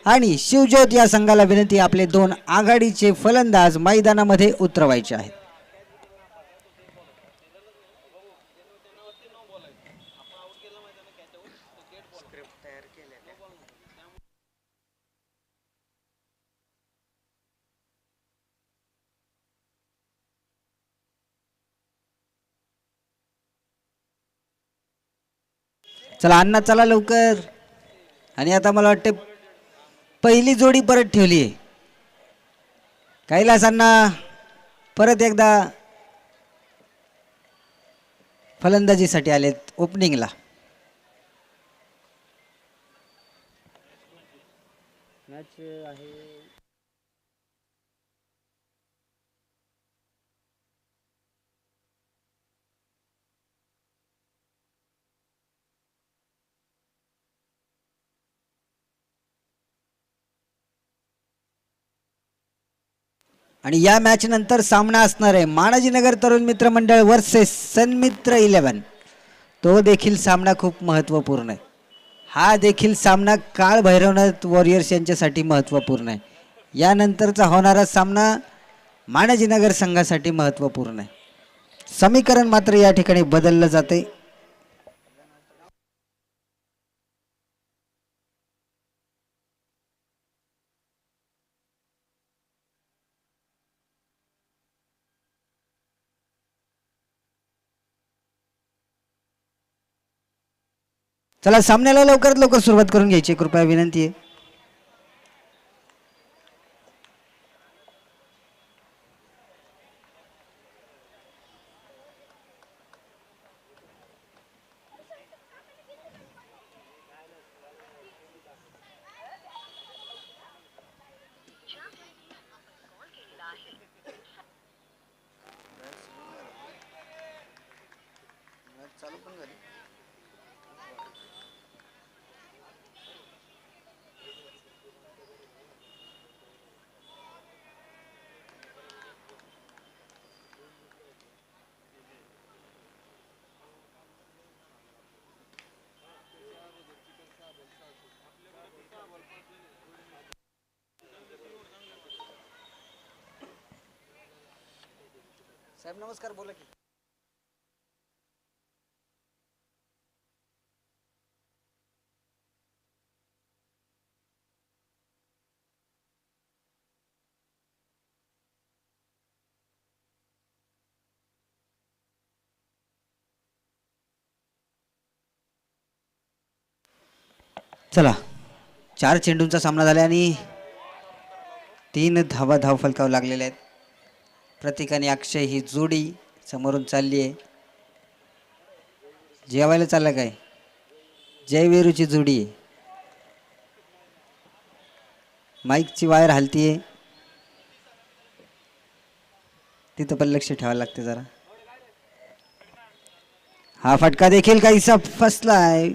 आणि शिवज्योत या संघाला विनंती आपले दोन आघाडीचे फलंदाज मैदानामध्ये उतरवायचे आहेत. चला अण्णा चला लवकर. आणि आता मला वाटते पहिली जोडी परत ठेवली आहे. कैलास अण्णा परत एकदा फलंदाजीसाठी आलेत ओपनिंगला. मॅच आहे आणि या मॅच नंतर सामना असणार आहे मानाजीनगर तरुण मित्र मंडळ वर्सेस सन्मित्र 11. तो देखील सामना खूप महत्त्वपूर्ण आहे. हा देखील सामना काळ भैरवनाथ वॉरियर्स यांच्यासाठी महत्त्वपूर्ण आहे. यानंतरचा होणारा सामना मानाजीनगर संघासाठी महत्त्वपूर्ण आहे. समीकरण मात्र या ठिकाणी बदललं जाते. चला सामन्याला लवकरात लवकर सुरुवात करून घ्यायची कृपया विनंती आहे. साहेब नमस्कार बोला की. चला 4 चेंडूंचा सामना झाला आणि 3 धावा धावफलकावर लागलेल्या आहेत. प्रतीक आणि अक्षय ही जोडी समोरून चालली आहे. जेवायला चाललं काय? जयवीरूची जोडी आहे. माईकची वायर हलतीये तिथं पण लक्ष ठेवायला लागते जरा. हा फटका देखील काहीसा फसलाय.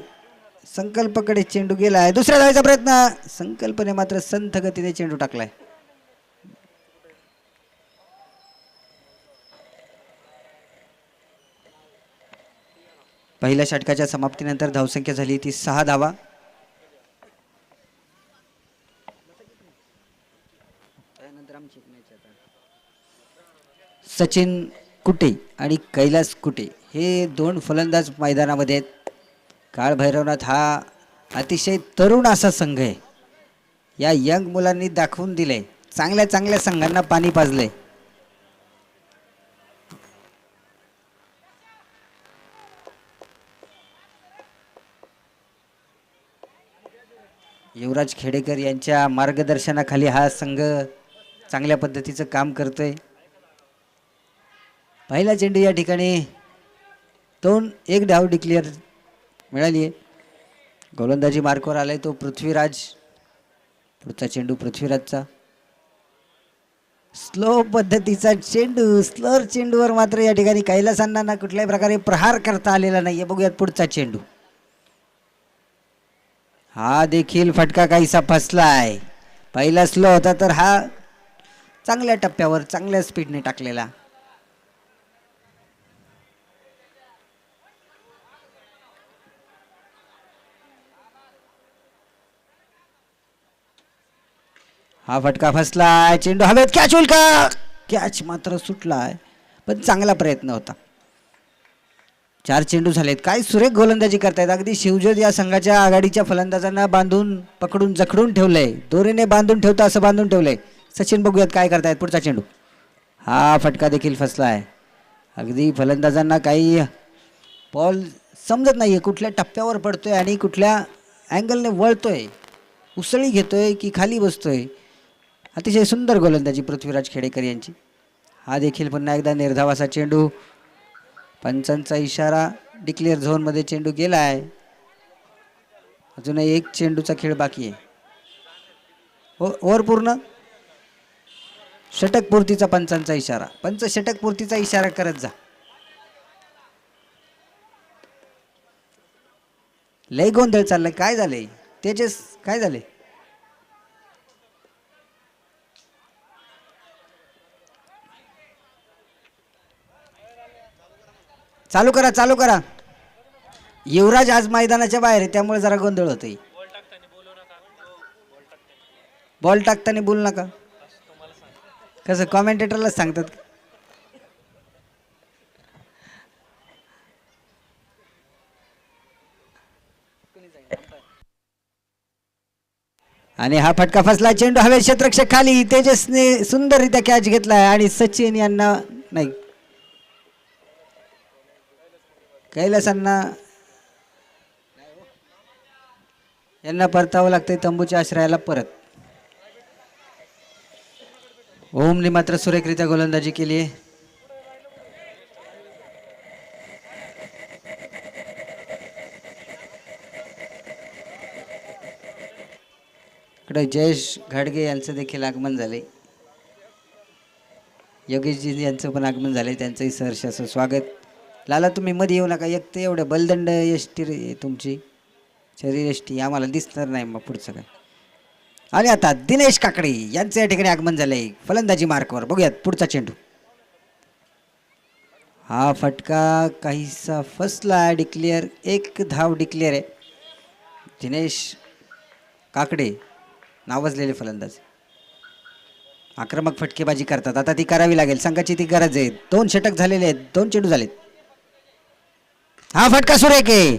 संकल्पकडे चेंडू गेलाय. दुसऱ्या धावेचा प्रयत्न. संकल्पने मात्र संथ गतीने चेंडू टाकलाय. पहिल्या षटकाच्या समाप्तीनंतर धावसंख्या झाली ती 6 धावा. सचिन कुटे आणि कैलास कुटे हे दोन फलंदाज मैदानामध्ये आहेत. काळ भैरवनाथ हा अतिशय तरुण असा संघ आहे. या यंग मुलांनी दाखवून दिले चांगल्या चांगल्या संघांना पाणी पाजले. युवराज खेडेकर यांच्या मार्गदर्शनाखाली हा संघ चांगल्या पद्धतीचं काम करतोय. पहिला चेंडू या ठिकाणी 1 धाव डिक्लेअर मिळाली आहे. गोलंदाजी मार्कवर आलाय तो पृथ्वीराज. पुढचा चेंडू पृथ्वीराजचा. स्लो पद्धतीचा चेंडू. स्लर चेंडूवर मात्र या ठिकाणी कैलासांना कुठल्याही प्रकारे प्रहार करता आलेला नाहीये. बघूयात पुढचा चेंडू. हा देखील फटका काहीसा फसलाय. पहिला स्लो होता तर हा चांगल्या टप्प्यावर चांगल्या स्पीडने टाकलेला. हा फटका फसलाय, चेंडू हवेत, कॅच होईल का? कॅच मात्र सुटलाय, पण चांगला प्रयत्न होता. 4 चेंडू झालेत. काय सुरेख गोलंदाजी करतायत. अगदी शिवजोत या संघाच्या आघाडीच्या फलंदाजांना बांधून पकडून जखडून ठेवलंय, दोरीने बांधून ठेवता असं बांधून ठेवलंय. सचिन बघूयात काय करतायत. पुढचा चेंडू, हा फटका देखील फसलाय. अगदी फलंदाजांना काही बॉल समजत नाहीये कुठल्या टप्प्यावर पडतोय आणि कुठल्या अँगलने वळतोय, उसळी घेतोय की खाली बसतोय. अतिशय सुंदर गोलंदाजी पृथ्वीराज खेडेकर यांची. हा देखील पुन्हा एकदा निर्धावाचा चेंडू, पंचांचा इशारा, डिक्लेअर झोनमध्ये चेंडू गेला आहे. अजूनही एक चेंडूचा खेळ बाकी आहे. ओव्हर पूर्ण, षटकपूर्तीचा पंचांचा इशारा. पंच षटकपूर्तीचा इशारा करत जा. लय गोंधळ चाललाय. काय झाले तेजस, काय झाले? चालू करा, चालू करा. युवराज आज मैदानाच्या बाहेर आहे त्यामुळे जरा गोंधळ होतोय. बॉल टाकताना बोलू नका. कसं कॉमेंटेटरला सांगतात. आणि हा फटका फसला, चेंडू हवेत, क्षेत्ररक्षक खाली. तेजसने सुंदररित्या कॅच घेतलाय आणि सचिन यांना नाही, कैलासांना यांना परतावं लागतंय तंबूच्या आश्रयाला परत. ओमने मात्र सुरेखरित्या गोलंदाजी केली आहे. इकडे जयेश घाडगे यांचं देखील आगमन झाले. योगेशजी यांचं पण आगमन झाले, त्यांचंही सहर्ष असं स्वागत. लाला तुम्ही मध्ये येऊ नका. एक तर एवढं बलदंड यष्टी तुमची शरीर यष्टी आम्हाला दिसणार नाही मग पुढचं काय. आणि आता दिनेश काकडे यांचं या ठिकाणी आगमन झालंय फलंदाजी मार्कवर. बघूयात पुढचा चेंडू. हा फटका काहीसा फसला, डिक्लेअर, एक धाव डिक्लेअर आहे. दिनेश काकडे नावाजलेले फलंदाज आक्रमक फटकेबाजी करतात. आता ती करावी लागेल, संघाची ती गरज आहे. 2 षटक झालेले आहेत, 2 चेंडू झालेत. हा फटका सुरेख आहे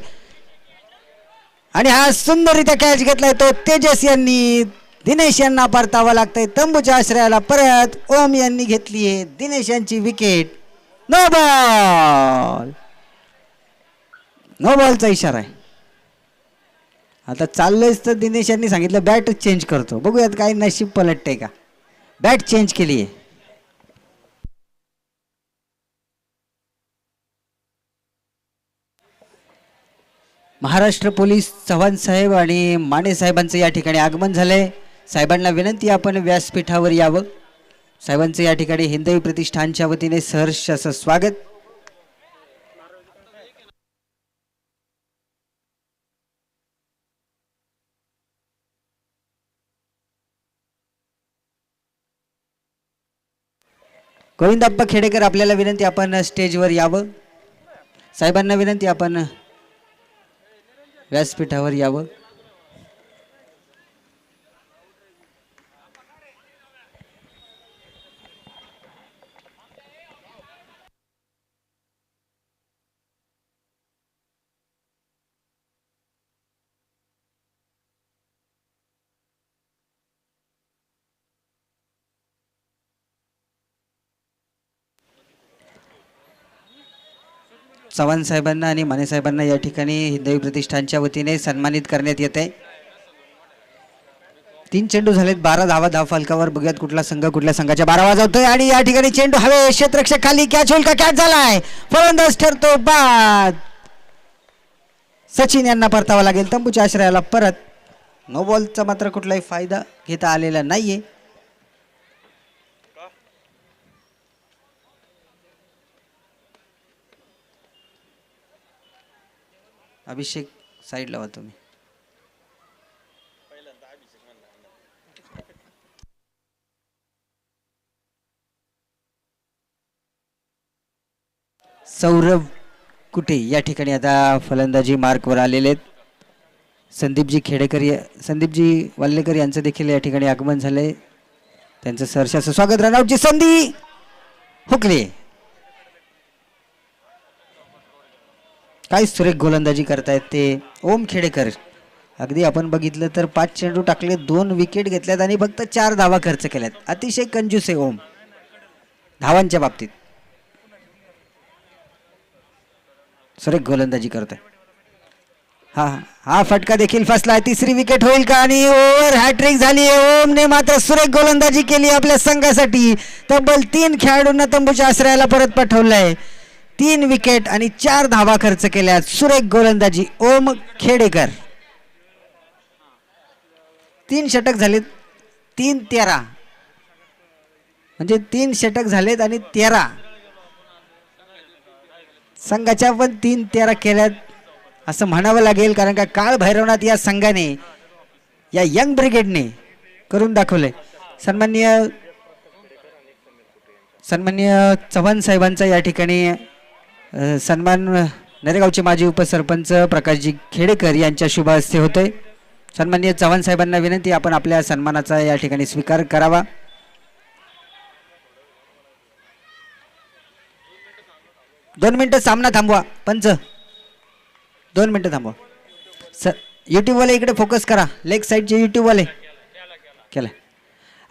आणि हा सुंदररित्या कॅच घेतलाय तो तेजस यांनी. दिनेश यांना परतावं लागतंय तंबूच्या आश्रयाला परत. ओम यांनी घेतली आहे दिनेश यांची विकेट. नो बॉल, नो बॉलचा इशारा आहे. आता चाललंयच तर दिनेश यांनी सांगितलं बॅटच चेंज करतो. बघूयात काय नशीब पलटतंय का. बॅट चेंज केली आहे. महाराष्ट्र पोलीस चव्हाण साहेब आणि माने साहेबांचं या ठिकाणी आगमन झालंय. साहेबांना विनंती आपण व्यासपीठावर यावं. साहेबांचं या ठिकाणी हिंदवी प्रतिष्ठानच्या वतीने सहर्ष असं स्वागत. गोविंदप्पा खेडेकर आपल्याला विनंती आपण स्टेजवर यावं. साहेबांना विनंती आपण व्यासपीठावर यावं. चव्हाण साहेबांना आणि माने साहेबांना या ठिकाणी हिंदवी प्रतिष्ठानच्या वतीने सन्मानित करण्यात येत आहे. 3 चेंडू झालेत, 12 धावा धाव फलकावर. बघूयात कुठला संघ कुठल्या संघाच्या 12 वाजवतोय. आणि या ठिकाणी चेंडू हवे, क्षेत्ररक्षक खाली, कॅच होईल का? कॅच झालाय, फलंदाज ठरतो बाद. सचिन यांना परतावा लागेल तंबूच्या आश्रयाला परत. नो बॉलचा मात्र कुठलाही फायदा घेता आलेला नाहीये. अभिषेक साईड लावा तुम्ही. सौरभ कुठे या ठिकाणी आता फलंदाजी मार्कवर आलेले आहेत. संदीपजी खेडेकर, संदीपजी वाल्लेकर यांचं देखील या ठिकाणी आगमन झालंय. त्यांचं सहर्ष असं स्वागत. रनआउटची संधी हुकली. काय सुरेख गोलंदाजी करतायत ते ओम खेडेकर. अगदी आपण बघितलं तर 5 चेंडू टाकले, 2 विकेट घेतल्यात आणि फक्त 4 धावा खर्च केल्यात. अतिशय कंजूस आहे ओम धावांच्या बाबतीत. सुरेख गोलंदाजी करतोय. हा हा फटका देखील फसला. तिसरी विकेट होईल का? आणि ओव्हर हॅट्रिक झाली. ओमने मात्र सुरेख गोलंदाजी केली आपल्या संघासाठी. तब्बल 3 खेळाडूंना तंबूच्या आश्रयाला परत पाठवलंय. 3 विकेट आणि 4 धावा खर्च केल्या. सुरेख गोलंदाजी ओम खेडेकर. 3 षटक झालेत. 3-13 म्हणजे 3 षटक झालेत आणि 13 संघाच्या पण 3-13 केल्यात असं म्हणावं लागेल. कारण का काळ भैरवनाथ या संघाने या यंग ब्रिगेडने करून दाखवले. सन्माननीय चव्हाण साहेबांचा या ठिकाणी सन्मान नरेगावचे माजी उपसरपंच प्रकाशजी खेडेकर यांच्या शुभ हस्ते होते. सन्माननीय चव्हाण साहेबांना विनंती आपण आपल्या सन्मानाचा या ठिकाणी स्वीकार करावा. दोन मिनिटं सामना थांबवा. पंच 2 मिनिटं थांबवा. यूट्यूब वाले इकडे फोकस करा. लेग साईडचे यूट्यूब वाले केलं.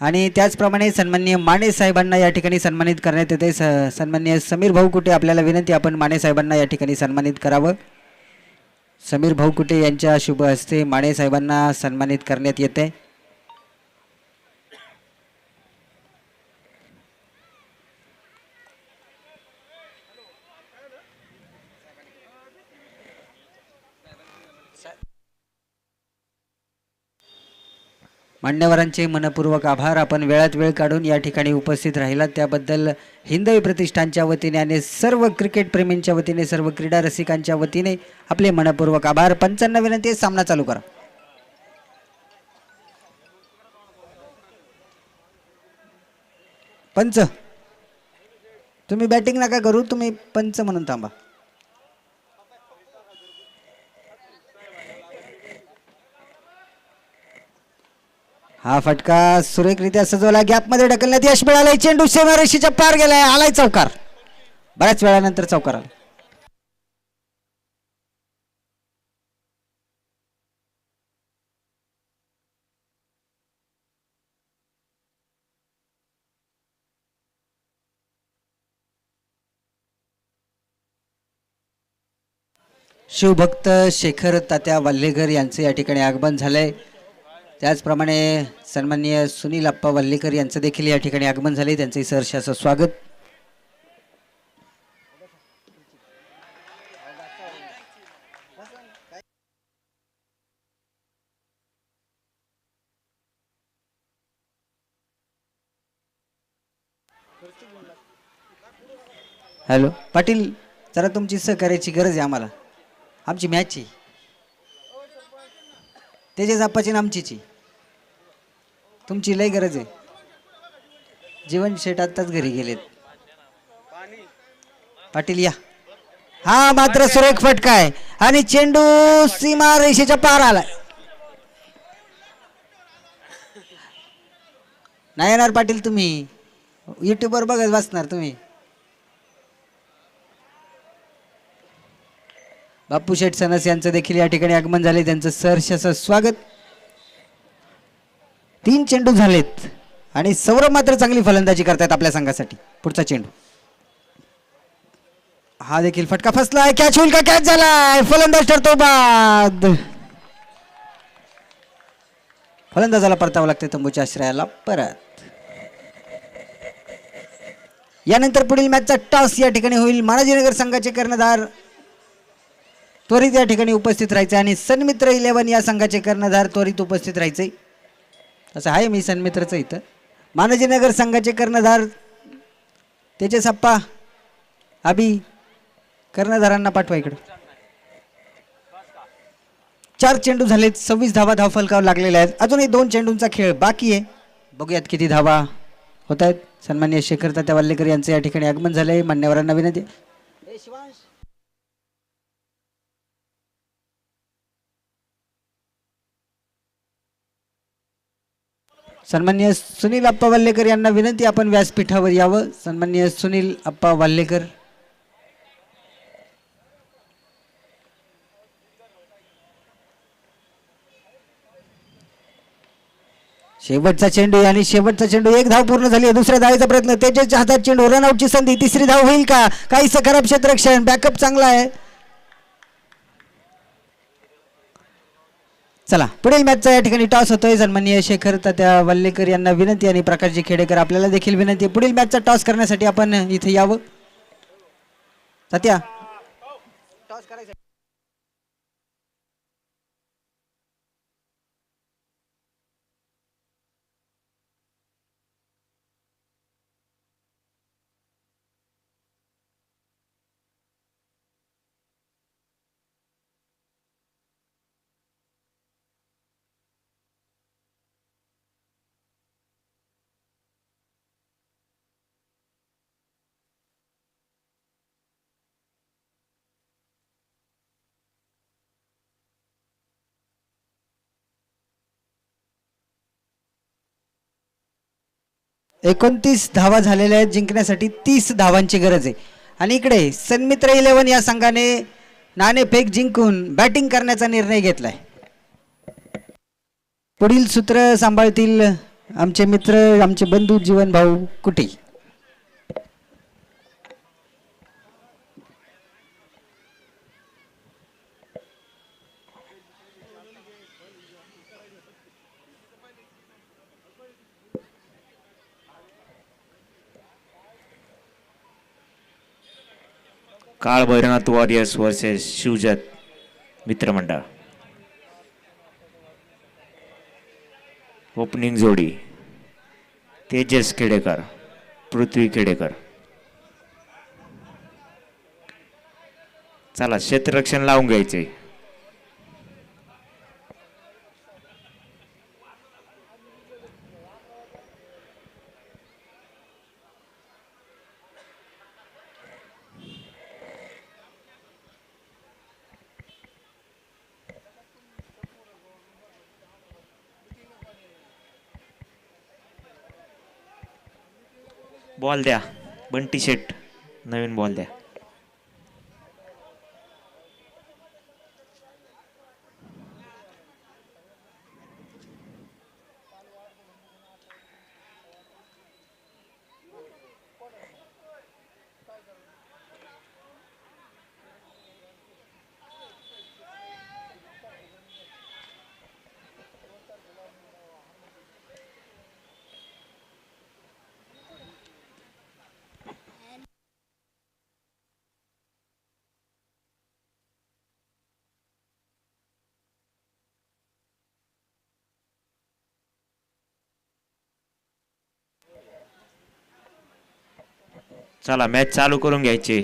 आणि त्याचप्रमाणे सन्माननीय माने साहेबांना या ठिकाणी सन्मानित करण्यात येते. सन्माननीय समीर भाऊ कुटे आपल्याला विनंती आपण माने साहेबांना या ठिकाणी सन्मानित करावं. समीर भाऊ कुटे यांच्या शुभ हस्ते माने साहेबांना सन्मानित करण्यात येते. मान्यवरांचे मनपूर्वक आभार. आपण वेळात वेळ काढून या ठिकाणी उपस्थित राहिलात त्याबद्दल हिंदवी प्रतिष्ठानच्या वतीने आणि सर्व क्रिकेट प्रेमींच्या वतीने, सर्व क्रीडा रसिकांच्या वतीने आपले मनपूर्वक आभार. पंचांना विनंती आहे सामना चालू करा. पंच तुम्ही बॅटिंग नका करू, तुम्ही पंच म्हणून थांबा. हा फटका सुरेखरित्या सजवला. गॅपमध्ये ढकलण्यात यश मिळालंय. चेंडू सीमारेषेच्या पार गेलाय. आलाय चौकार. बऱ्याच वेळानंतर चौकार आला. शिवभक्त शेखर तात्या वाल्हेकर यांचे या ठिकाणी आगमन झालंय. त्याचप्रमाणे सन्माननीय सुनील आप्पा वाल्हेकर यांचं देखील या ठिकाणी आगमन झाले. त्यांचे सहर्ष असं स्वागत. हॅलो पाटील, जरा तुमची सहकार्याची गरज आहे आम्हाला. आमची मॅच आहे त्याच्या जापाची आमचीची. तुमची लय गरज आहे. जीवन शेट आत्ताच घरी गेलेत. पाटील या. हा मात्र सुरेख फटका आहे आणि चेंडू सीमा रेषेच्या पार आलाय. नाही येणार पाटील, तुम्ही युट्यूबवर बघत बसणार तुम्ही. बापू शेठ सनस यांचं देखील या ठिकाणी आगमन झाले. त्यांचं सहर्ष असं स्वागत. 3 चेंडू झालेत आणि सौरभ मात्र चांगली फलंदाजी करतायत आपल्या संघासाठी. पुढचा चेंडू हा देखील फटका फसलाय. कॅच होईल का? कॅच झालाय. फलंदाज ठरतो बाद. फलंदाजाला परतावं लागते तंबूच्या आश्रयाला परत. यानंतर पुढील मॅचचा टॉस या ठिकाणी होईल. मानाजीनगर संघाचे कर्णधार त्वरित या ठिकाणी उपस्थित राहायचे आणि सन्मित्र 11 या संघाचे कर्णधार त्वरित उपस्थित राहायचे. असं आहे मी सन्मित्रचं इथं. मानाजीनगर संघाचे कर्णधार तेजसप्पा अभि कर्णधारांना पाठवा इकडे. 4 चेंडू झालेत. 26 धावा धावफलकावर लागलेल्या आहेत. अजूनही 2 चेंडूंचा खेळ बाकी आहे. बघूयात किती धावा होत आहेत. सन्माननीय शेखर तात्या वाल्हेकर यांचं या ठिकाणी आगमन झालंय. मान्यवरांना विनंती. सन्माननीय सुनील अप्पा वाल्लेकर यांना विनंती आपण व्यासपीठावर यावं. सन्माननीय सुनील अप्पा वाल्लेकर. शेवटचा चेंडू आणि शेवटचा चेंडू. एक धाव पूर्ण झाली. दुसऱ्या धावेचा प्रयत्न. तेजसच्या हातात चेंडू. रनआउटची संधी. तिसरी धाव होईल का? काहीसं खराब क्षेत्ररक्षण. बॅकअप चांगला आहे. चला पुढील मॅचचा या ठिकाणी टॉस होतोय. सन्माननीय शेखर तात्या वाल्लेकर यांना विनंती आणि प्रकाशजी खेडेकर आपल्याला देखील विनंती. पुढील मॅचचा टॉस करण्यासाठी आपण इथे यावं. तात्या टॉस करायचं. 29 धावा झालेल्या आहेत. जिंकण्यासाठी 30 धावांची गरज आहे. आणि इकडे सन्मित्र 11 या संघाने नाणेफेक जिंकून बॅटिंग करण्याचा निर्णय घेतलाय. पुढील सूत्र सांभाळतील आमचे मित्र, आमचे बंधू जीवन भाऊ कुठे. काळ भैरवनाथ वॉरियर्स वर्सेस शिवजत मित्रमंडळ. ओपनिंग जोडी तेजस खेडेकर, पृथ्वी खेडेकर. चला क्षेत्ररक्षण लावून घ्यायचे. बॉल द्या बंटी शेट, नवीन बॉल द्या. चला मॅच चालू करून घ्यायचे.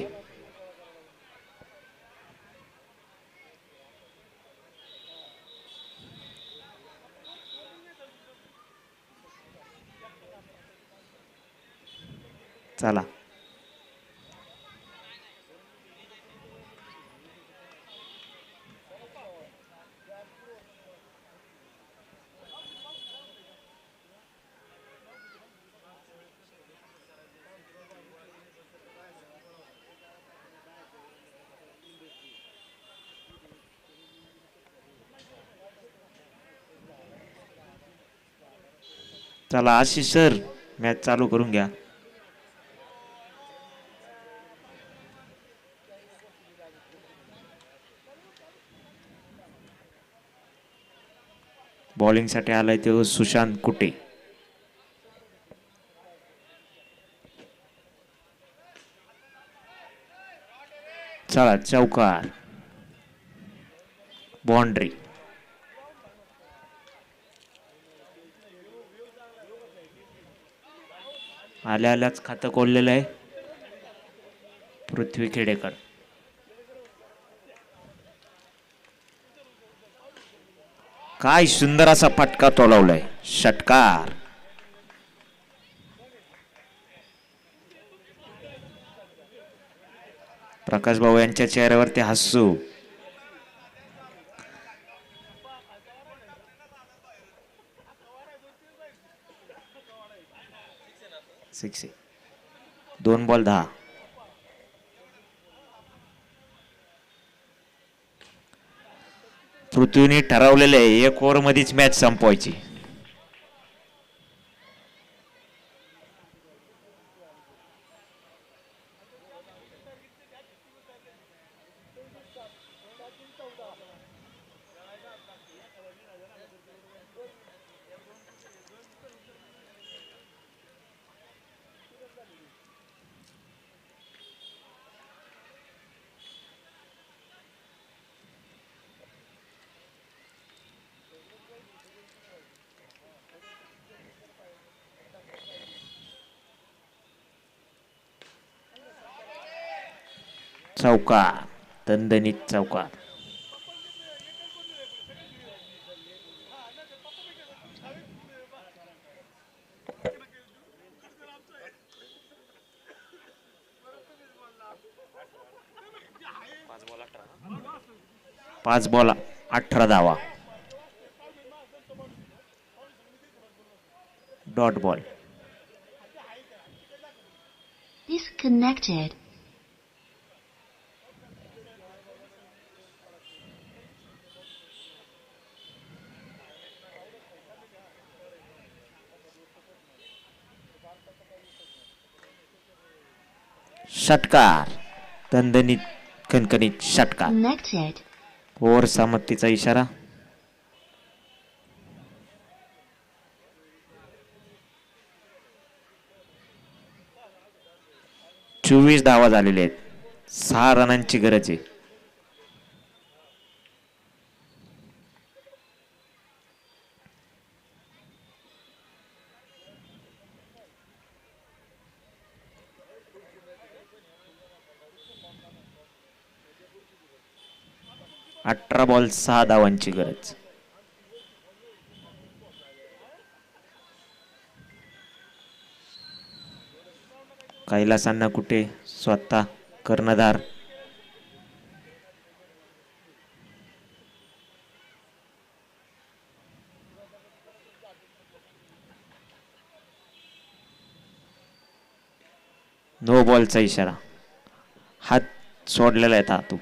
चला चला आशिष सर मॅच चालू करून घ्या. बॉलिंग साठी आलाय तो सुशांत कुटे. चला चौकार, बाउंड्री. आल्या आल्याच खातं कोल्लेलं आहे पृथ्वी खेडेकर. काय सुंदर असा फटका तोलवलाय, षटकार. प्रकाश भाऊ यांच्या चेहऱ्यावरती हसू. सिक्स. 2 बॉल 10. पृथ्वीने ठरवलेले 1 ओव्हरमध्येच मॅच संपवायची. चौकार, दणदणीत चौकार. पाच बॉल 18 धावा. Dot ball. Disconnected. षटकार, दणदणीत कणकणीत षटकार. Connected. ओव्हर समाप्तीचा इशारा. चोवीस धावा झालेले आहेत. 6 रनांची गरज आहे. अठरा बॉल 6 धावांची गरज. कैलासांना कुठे स्वतः कर्णधार. नो बॉलचा इशारा. हात सोडलेला आहे धातू.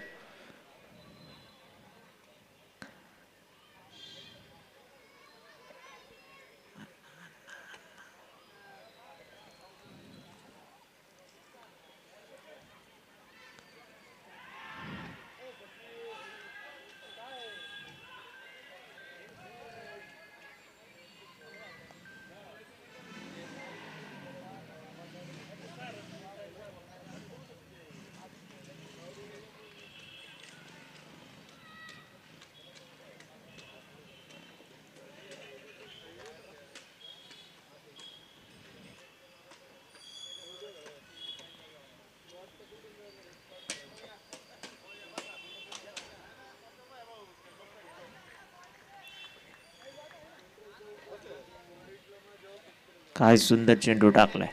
काय सुंदर चेंडू टाकलाय.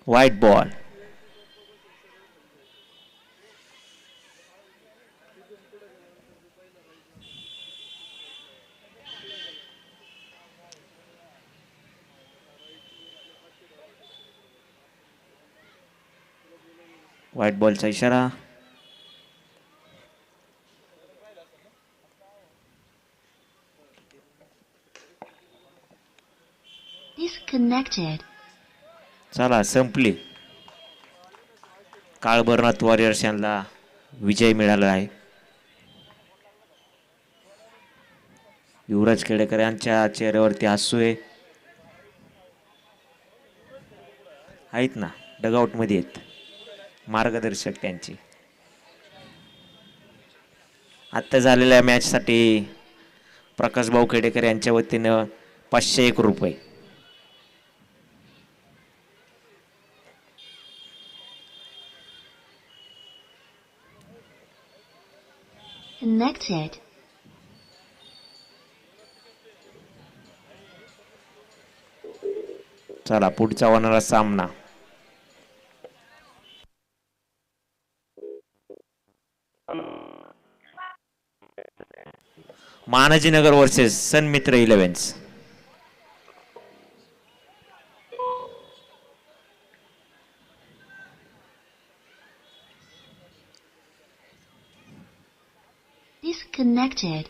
White ball. व्हाईट बॉलचा इशारा. Disconnected. चला संपली. काळभैरवनाथ वॉरियर्स यांना विजय मिळाला आहे. युवराज खेडेकर यांच्या चेहऱ्यावरती हसू आहे. आहेत ना, डगआउट मध्ये आहेत मार्गदर्शक त्यांची. आता झालेल्या मॅच साठी प्रकाश भाऊ खेडेकर यांच्या वतीनं 501 रुपये. Connected. चला पुढचा होणारा सामना. मानाजीनगर वर्सेस सनमित्र इलेव्हन्स. Disconnected.